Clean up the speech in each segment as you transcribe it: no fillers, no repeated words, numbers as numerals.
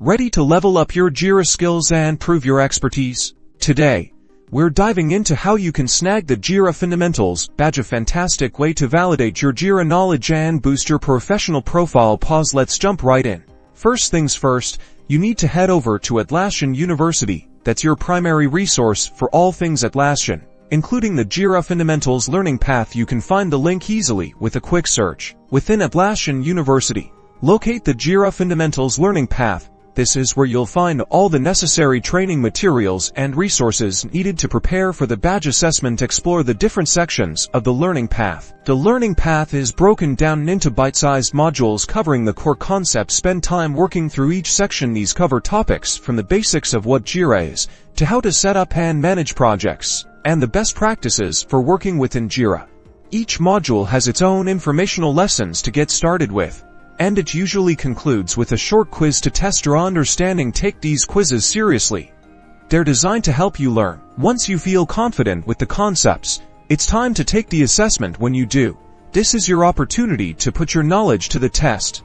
Ready to level up your Jira skills and prove your expertise? Today, we're diving into how you can snag the Jira Fundamentals Badge, a fantastic way to validate your Jira knowledge and boost your professional profile. Let's jump right in. First things first, you need to head over to Atlassian University. That's your primary resource for all things Atlassian, including the Jira Fundamentals learning path. You can find the link easily with a quick search. Within Atlassian University, locate the Jira Fundamentals learning path. This is where you'll find all the necessary training materials and resources needed to prepare for the badge assessment. Explore the different sections of the learning path. The learning path is broken down into bite-sized modules covering the core concepts. Spend time working through each section. These cover topics from the basics of what Jira is, to how to set up and manage projects, and the best practices for working within Jira. Each module has its own informational lessons to get started with, and it usually concludes with a short quiz to test your understanding. Take these quizzes seriously. They're designed to help you learn. Once you feel confident with the concepts, it's time to take the assessment. When you do, this is your opportunity to put your knowledge to the test.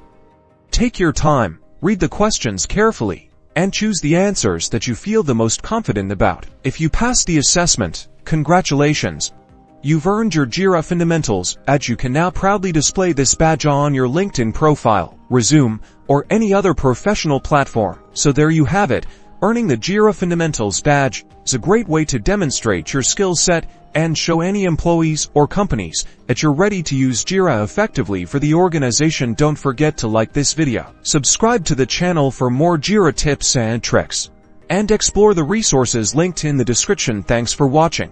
Take your time, read the questions carefully, and choose the answers that you feel the most confident about. If you pass the assessment, congratulations! You've earned your Jira Fundamentals Badge. You can now proudly display this badge on your LinkedIn profile, resume, or any other professional platform. So there you have it. Earning the Jira Fundamentals Badge is a great way to demonstrate your skill set and show any employees or companies that you're ready to use Jira effectively for the organization. Don't forget to like this video, subscribe to the channel for more Jira tips and tricks, and explore the resources linked in the description. Thanks for watching.